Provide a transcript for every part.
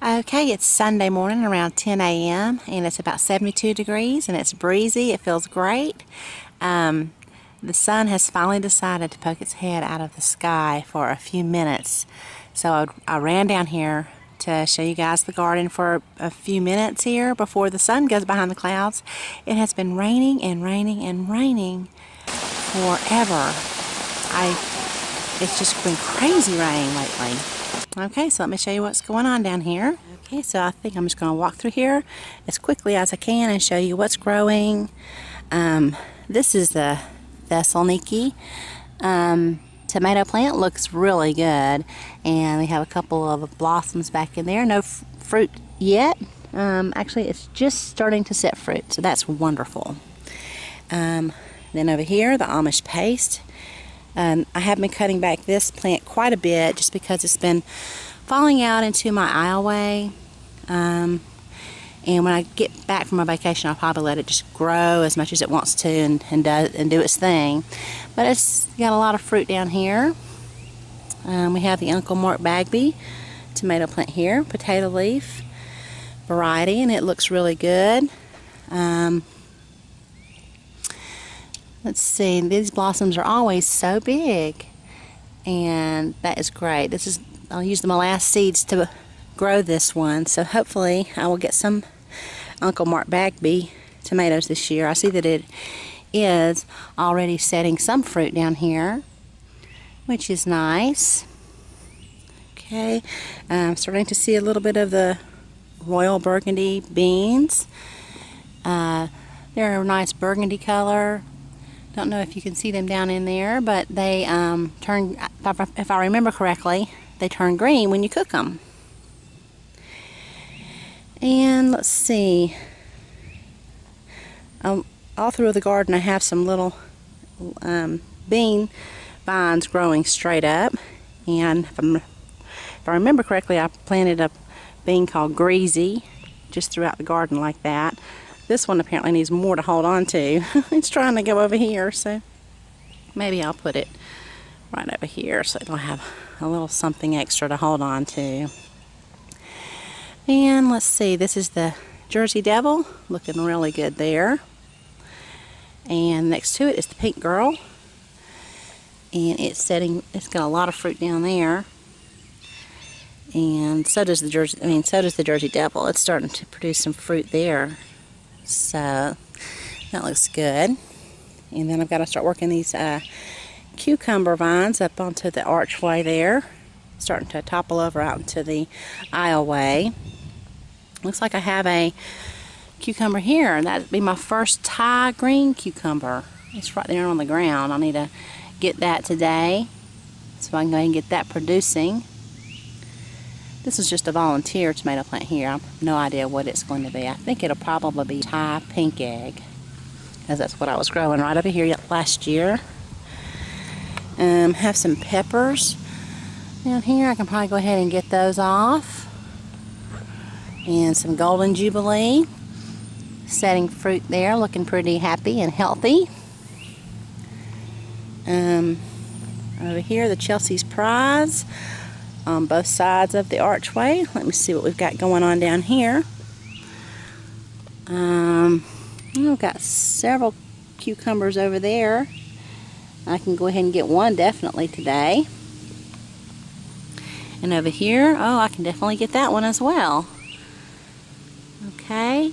Okay, it's Sunday morning around 10 a.m. and it's about 72 degrees and it's breezy. It feels great. The sun has finally decided to poke its head out of the sky for a few minutes. So I ran down here to show you guys the garden for a few minutes here before the sun goes behind the clouds. It has been raining and raining and raining forever. It's just been crazy rain lately. Okay, so let me show you what's going on down here. Okay, so I think I'm just going to walk through here as quickly as I can and show you what's growing. This is the Thessaloniki tomato plant. Looks really good, and we have a couple of blossoms back in there. No fruit yet. Actually, it's just starting to set fruit, so that's wonderful. Then over here, the Amish paste. I have been cutting back this plant quite a bit just because it's been falling out into my aisleway. And when I get back from my vacation, I'll probably let it just grow as much as it wants to and do its thing. But it's got a lot of fruit down here. We have the Uncle Mark Bagby tomato plant here, potato leaf variety, and it looks really good. Let's see, these blossoms are always so big, and that is great. I'll use the molasses seeds to grow this one, so hopefully I will get some Uncle Mark Bagby tomatoes this year. I see that it is already setting some fruit down here, which is nice. Okay, I'm starting to see a little bit of the royal burgundy beans. They're a nice burgundy color. Don't know if you can see them down in there, but they turn, if I remember correctly, they turn green when you cook them. And let's see, all through the garden I have some little bean vines growing straight up, and if I remember correctly, I planted a bean called Greasy just throughout the garden like that. This one apparently needs more to hold on to. It's trying to go over here, so maybe I'll put it right over here so it'll have a little something extra to hold on to. And let's see, this is the Jersey Devil, looking really good there. And next to it is the Pink Girl, and it's got a lot of fruit down there. And so does the Jersey Devil. It's starting to produce some fruit there. So that looks good. And then I've got to start working these cucumber vines up onto the archway there, starting to topple over out into the aisleway. Looks like I have a cucumber here, and that'd be my first Thai green cucumber. It's right there on the ground. I need to get that today so I can go ahead and get that producing. This is just a volunteer tomato plant here. I have no idea what it's going to be. I think it'll probably be Thai pink egg, because that's what I was growing right over here last year. Have some peppers down here. I can probably go ahead and get those off. And some Golden Jubilee, setting fruit there, looking pretty happy and healthy. Over here, the Chelsea's Prize on both sides of the archway. Let me see what we've got going on down here. I've got several cucumbers over there. I can go ahead and get one definitely today. And over here, oh, I can definitely get that one as well. Okay,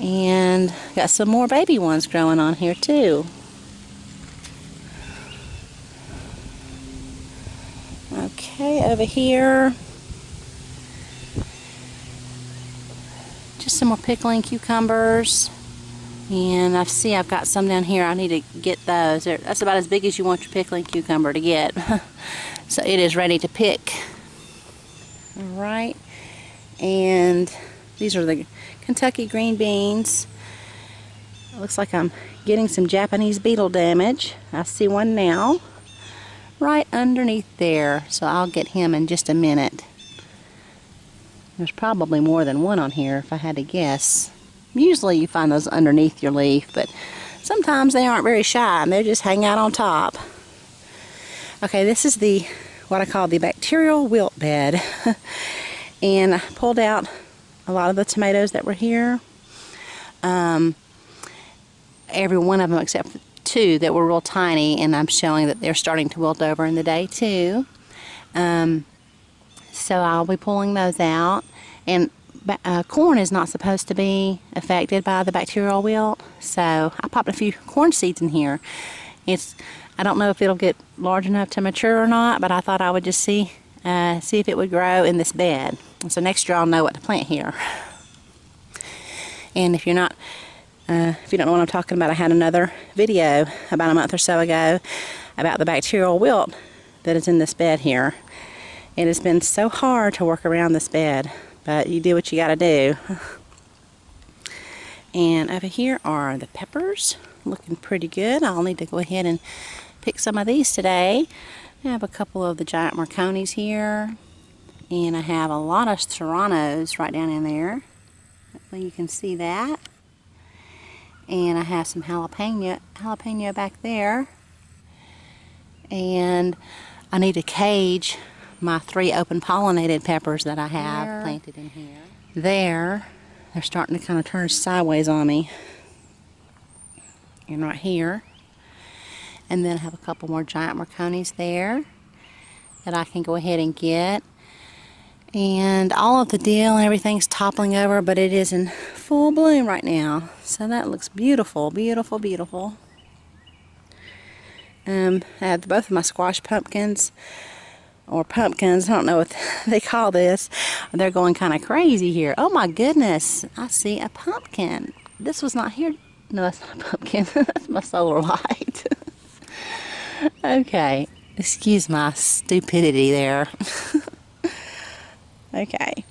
and got some more baby ones growing on here too. Okay, over here, just some more pickling cucumbers, and I see I've got some down here. I need to get those. That's about as big as you want your pickling cucumber to get. So it is ready to pick. All right, and these are the Kentucky green beans. It looks like I'm getting some Japanese beetle damage. I see one now right underneath there, so I'll get him in just a minute. There's probably more than one on here if I had to guess. Usually you find those underneath your leaf, but sometimes they aren't very shy and they just hang out on top. Okay, this is what I call the bacterial wilt bed. And I pulled out a lot of the tomatoes that were here. Every one of them except for 2 that were real tiny, and I'm showing that they're starting to wilt over in the day too. So I'll be pulling those out. And corn is not supposed to be affected by the bacterial wilt, so I popped a few corn seeds in here. I don't know if it'll get large enough to mature or not, but I thought I would just see if it would grow in this bed. So next year I'll know what to plant here. And if you don't know what I'm talking about, I had another video about a month or so ago about the bacterial wilt that is in this bed here. It has been so hard to work around this bed, but you do what you gotta do. And over here are the peppers, looking pretty good. I'll need to go ahead and pick some of these today. I have a couple of the giant Marconis here, and I have a lot of serranos right down in there. Hopefully you can see that. And I have some jalapeno back there. And I need to cage my 3 open pollinated peppers that I have planted in here. They're starting to kind of turn sideways on me. And right here. And then I have a couple more giant Marconis there that I can go ahead and get. And all of the dill and everything's toppling over, but it is in full bloom right now. So that looks beautiful, beautiful, beautiful. I have both of my squash pumpkins, or pumpkins, I don't know what they call this. They're going kind of crazy here. Oh my goodness, I see a pumpkin. This was not here. No, that's not a pumpkin. That's my solar light. Okay, excuse my stupidity there. Okay,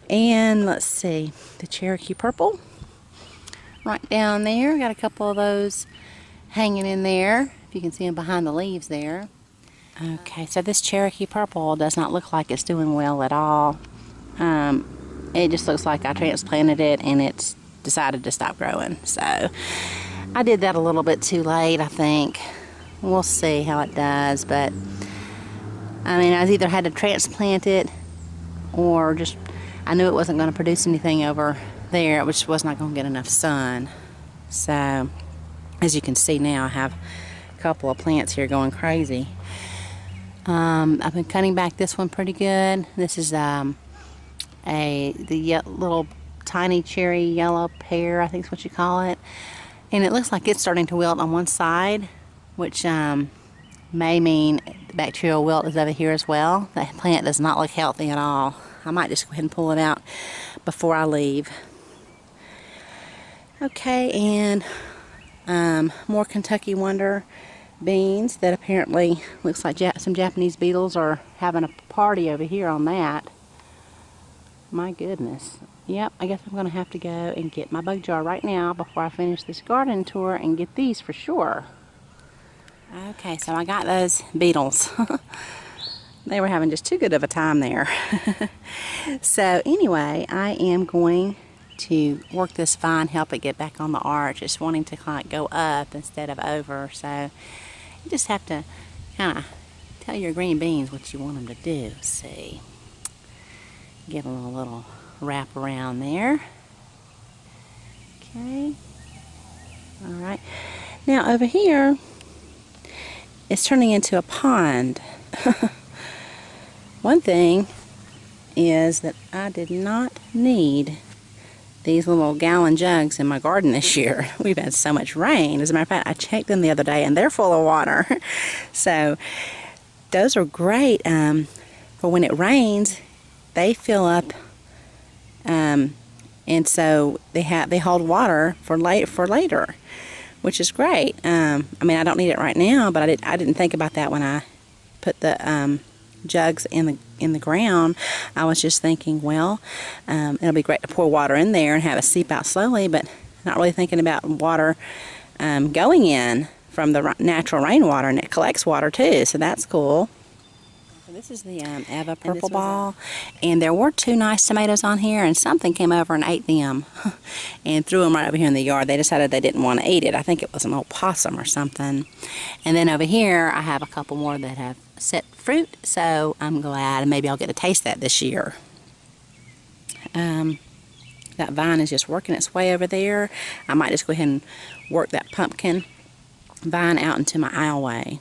and let's see, the Cherokee purple right down there. Got a couple of those hanging in there, if you can see them behind the leaves there. Okay, so this Cherokee purple does not look like it's doing well at all. It just looks like I transplanted it and it's decided to stop growing. So I did that a little bit too late, I think. We'll see how it does, but I mean, I either had to transplant it or just, I knew it wasn't going to produce anything over there, which was not going to get enough sun. So as you can see now, I have a couple of plants here going crazy. I've been cutting back this one pretty good. This is the little tiny cherry yellow pear, I think is what you call it. And it looks like it's starting to wilt on one side, which may mean the bacterial wilt is over here as well. That plant does not look healthy at all. I might just go ahead and pull it out before I leave. Okay, and more Kentucky Wonder beans that apparently looks like some Japanese beetles are having a party over here on that. My goodness. Yep, I guess I'm going to have to go and get my bug jar right now before I finish this garden tour and get these for sure. Okay, so I got those beetles. They were having just too good of a time there. So anyway, I am going to work this vine, help it get back on the arch. It's wanting to kind of go up instead of over. So you just have to kind of tell your green beans what you want them to do. See, give them a little wrap around there. Okay. All right. Now over here, it's turning into a pond. One thing is that I did not need these little gallon jugs in my garden this year. We've had so much rain. As a matter of fact, I checked them the other day and they're full of water. So those are great for when it rains. They fill up, and so they hold water for later, which is great. I mean, I don't need it right now, but I didn't think about that when I put the jugs in the ground. I was just thinking, well, it'll be great to pour water in there and have it seep out slowly, but not really thinking about water going in from the natural rainwater, and it collects water too, so that's cool. So this is the Eva purple ball, and there were 2 nice tomatoes on here, and something came over and ate them and threw them right over here in the yard. They decided they didn't want to eat it. I think it was an old possum or something. And then over here I have a couple more that have set fruit, so I'm glad, and maybe I'll get to taste that this year. That vine is just working its way over there. I might just go ahead and work that pumpkin vine out into my aisleway.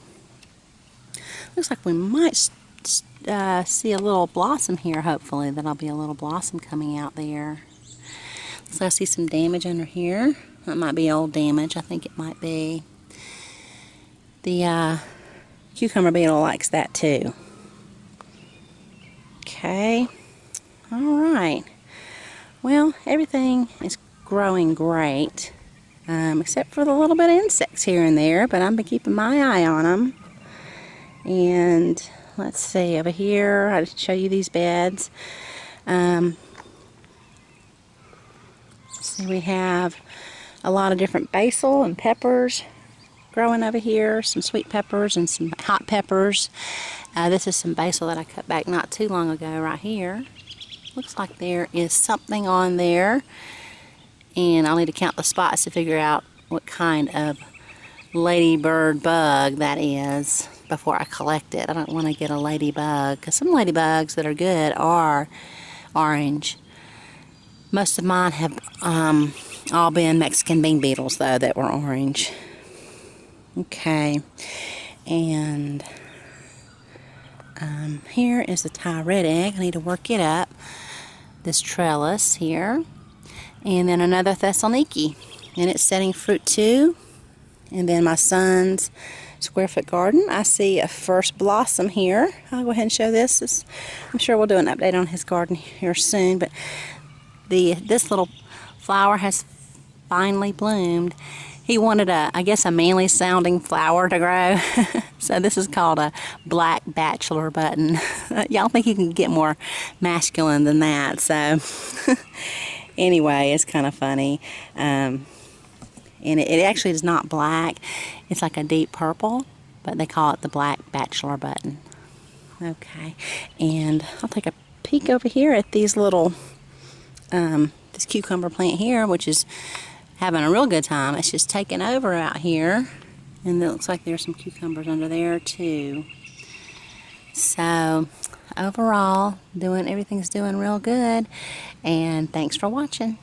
Looks like we might see a little blossom here, hopefully. That'll be a little blossom coming out there. So I see some damage under here. That might be old damage. I think it might be. The cucumber beetle likes that too. Okay. Alright. Well, everything is growing great. Except for the little bit of insects here and there. But I've been keeping my eye on them. And let's see, over here, I'll just show you these beds. See, we have a lot of different basil and peppers growing over here, some sweet peppers and some hot peppers. This is some basil that I cut back not too long ago right here. Looks like there is something on there, and I'll need to count the spots to figure out what kind of ladybird bug that is before I collect it. I don't want to get a ladybug, because some ladybugs that are good are orange. Most of mine have all been Mexican bean beetles, though, that were orange. Okay, and here is the Thai red egg. I need to work it up. This trellis here, and then another Thessaloniki, and it's setting fruit too. And then my son's square foot garden, I see a first blossom here. I'll go ahead and show this. I'm sure we'll do an update on his garden here soon, but this little flower has finally bloomed. He wanted I guess a manly sounding flower to grow. So this is called a black bachelor button. Y'all think you can get more masculine than that. So anyway, it's kind of funny. And it actually is not black. It's like a deep purple, but they call it the black bachelor button. Okay, and I'll take a peek over here at these little, this cucumber plant here, which is having a real good time. It's just taking over out here, and it looks like there's some cucumbers under there too. So overall, everything's doing real good, and thanks for watching.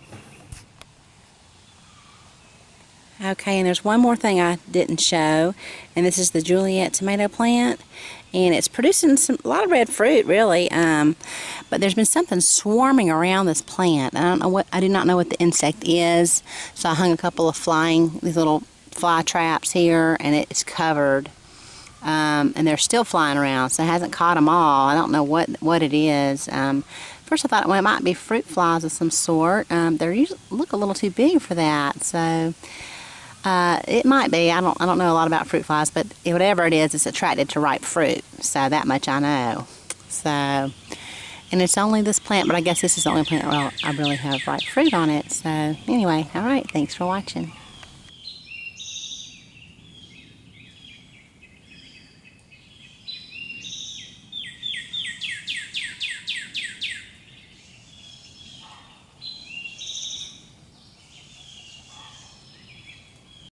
Okay, and there's one more thing I didn't show, and this is the Juliet tomato plant, and it's producing a lot of red fruit, really. But there's been something swarming around this plant. I do not know what the insect is, so I hung a couple of these little fly traps here, and it's covered, and they're still flying around, so it hasn't caught them all. I don't know what it is. First I thought it might be fruit flies of some sort. They usually look a little too big for that, so. It might be. I don't know a lot about fruit flies, but whatever it is, it's attracted to ripe fruit. So that much I know. So, and it's only this plant, but I guess this is the only plant that I really have ripe fruit on it. So anyway, all right. Thanks for watching.